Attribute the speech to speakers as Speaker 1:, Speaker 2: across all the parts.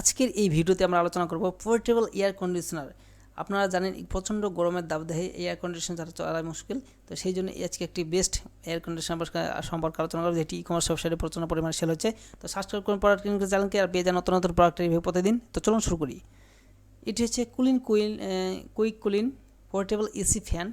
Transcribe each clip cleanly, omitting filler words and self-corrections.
Speaker 1: আজকের এই ভিডিওতে আমরা আলোচনা করব পোর্টেবল এয়ার কন্ডিশনার। আপনারা জানেন প্রচণ্ড গরমের দাবদাহে এয়ার কন্ডিশনার ছাড়া চলা মুশকিল, তো সেই জন্য আজকে একটি বেস্ট এয়ার কন্ডিশনার সম্পর্কে আলোচনা করব, যেটি ই কমার্স ওয়েবসাইটে প্রচণ্ড পরিমাণে সেল হচ্ছে। তো সাবস্ক্রাইব করুন প্রোডাক্ট কিনতে চ্যানেলকে, আর পেয়ে যান নতুন নতুন প্রোডাক্ট রিভিউ প্রতিদিন। তো চলুন শুরু করি। এটি হচ্ছে quick cooling portable AC fan,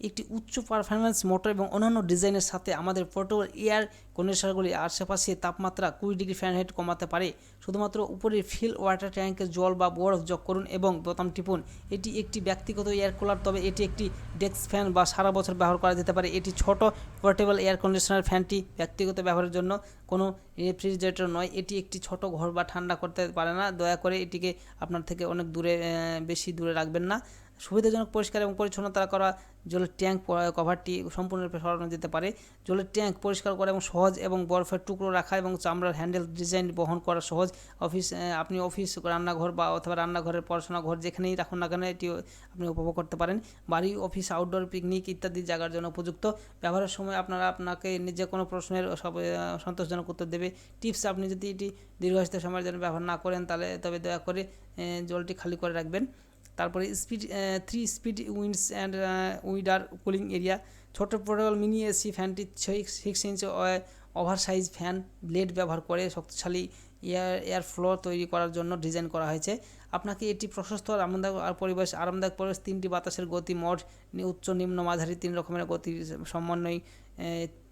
Speaker 1: একটি উচ্চ পারফরম্যান্স মোটর এবং অন্যান্য ডিজাইনের সাথে আমাদের পোর্টেবল এয়ার কন্ডিশনারগুলি আশেপাশে তাপমাত্রা 20 ডিগ্রি ফ্যারেনহাইট কমাতে পারে। শুধুমাত্র উপরের ফিল ওয়াটার ট্যাঙ্কে জল বা বরফ যোগ করুন এবং বোতাম টিপুন। এটি একটি ব্যক্তিগত এয়ার কুলার, তবে এটি একটি ডেস্ক ফ্যান বা সারা বছর ব্যবহার করা যেতে পারে। এটি ছোট পোর্টেবল এয়ার কন্ডিশনার ফ্যানটি ব্যক্তিগত ব্যবহারের জন্য, কোনো রেফ্রিজারেটর নয়। এটি একটি ছোট ঘর বা ঠান্ডা করতে পারে না। দয়া করে এটিকে আপনার থেকে অনেক বেশি দূরে রাখবেন না। সুবিধাজনক পরিষ্কার এবং পরিচ্ছন্নতা করা জলের ট্যাঙ্ক কভারটি সম্পূর্ণরূপে সরানো যেতে পারে। জলের ট্যাঙ্ক পরিষ্কার করা এবং সহজ, এবং বরফের টুকরো রাখা এবং চামড়ার হ্যান্ডেল ডিজাইন বহন করা সহজ। আপনি অফিস, রান্নাঘর বা অথবা রান্নাঘরের পড়াশোনা ঘর যেখানেই রাখুন না কেন এটি আপনি উপভোগ করতে পারেন। বাড়ি, অফিস, আউটডোর, পিকনিক ইত্যাদি জায়গার জন্য উপযুক্ত। ব্যবহারের সময় আপনাকে যে কোনো প্রশ্নের সন্তোষজনক উত্তর দেবে। টিপস: আপনি যদি এটি দীর্ঘস্থায়ী সময়ের জন্য ব্যবহার না করেন তবে দয়া করে জলটি খালি করে রাখবেন। তারপরে 3 speed winds and weeder cooling area. ছোট পোর্টেবল মিনি এসি ফ্যানটি 6 ইঞ্চ ওভারসাইজ ফ্যান ব্লেড ব্যবহার করে শক্তিশালী এয়ার ফ্লো তৈরি করার জন্য ডিজাইন করা হয়েছে। আপনাকে এটি প্রশস্ত আরামদায়ক পরিবেশ 3টি বাতাসের গতি মোড, উচ্চ, নিম্ন, মাঝারি 3 রকমের গতির সমন্বয়,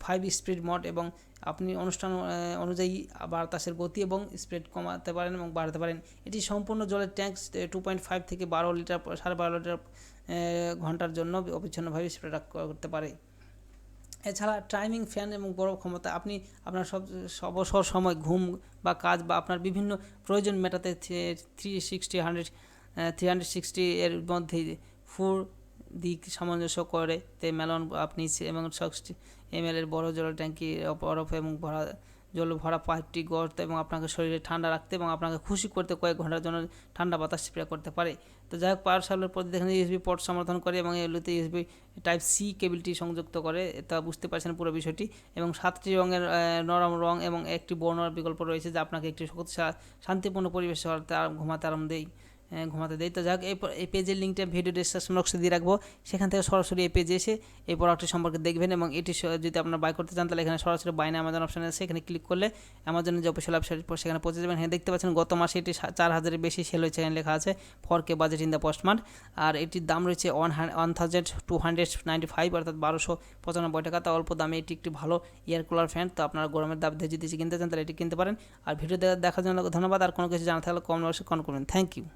Speaker 1: 5 স্পিড মোড, এবং আপনি অনুষ্ঠান অনুযায়ী বাতাসের গতি এবং স্পিড কমাতে পারেন এবং বাড়াতে পারেন। এটি সম্পূর্ণ জলের ট্যাঙ্ক 2.5 থেকে 12 লিটার 12.5 লিটার ঘন্টার জন্য অবিচ্ছিন্নভাবে স্প্রে করতে পারে। এছাড়া টাইমিং ফ্যান এবং বড় ক্ষমতা। আপনি আপনার অবসর সময়, ঘুম বা কাজ বা আপনার বিভিন্ন প্রয়োজন মেটাতে 360 এর মধ্যে 4 দিক সামঞ্জস্য করে মেলন আপনি এবং 60 ml এর বড় জলের ট্যাঙ্কি বরফ এবং জল ভরা পাইপটি গর্ত এবং আপনাকে শরীরে ঠান্ডা রাখতে এবং আপনাকে খুশি করতে কয়েক ঘন্টার জন্য ঠান্ডা বাতাস স্প্রে করতে পারে। তো যাই হোক, পাওয়ার সাপ্লাইয়ের প্রতি দেখেন ইউএসবি পোর্ট সমর্থন করে এবং এগুলোতে ইউএসবি টাইপ সি কেবলটি সংযুক্ত করে, তা বুঝতে পারছেন পুরো বিষয়টি। এবং 7টি রঙের নরম রং এবং একটি বর্ণনার বিকল্প রয়েছে, যা আপনাকে একটি শান্তিপূর্ণ পরিবেশে ঘুমাতে দেয়। তো যাক, এই পেজের লিঙ্কটা ভিডিও ডেসক্রিপশন বক্সে দিয়ে রাখবো, সেখান থেকে সরাসরি এই পেজে এসে এই প্রোডাক্টটি সম্পর্কে দেখবেন। এবং এটি যদি আপনারা বাই করতে চান তাহলে এখানে সরাসরি বাই না অ্যামাজন অপশানে আছে, এখানে ক্লিক করলে অ্যামাজনের যে অফিসিয়াল ওয়েবসাইট সেখানে পৌঁছে যাবেন। হ্যাঁ, দেখতে পাচ্ছেন গত মাসে এটি 4000-এর বেশি সেল হয়েছে, এখানে লেখা আছে 4K budget in the post month. আর এটির দাম রয়েছে 1295, অর্থাৎ 1295 টাকা। তা অল্প দামে এটি একটি ভালো এয়ার কুলার ফ্যান। তো আপনারা গরমের দাবদাহে যদি কিনতে চান তাহলে এটি কিনতে পারেন। আর ভিডিও দেখার জন্য ধন্যবাদ। আর কোনো কিছু জানা থাকলে কমেন্ট বক্সে কমেন্ট করবেন। Thank you.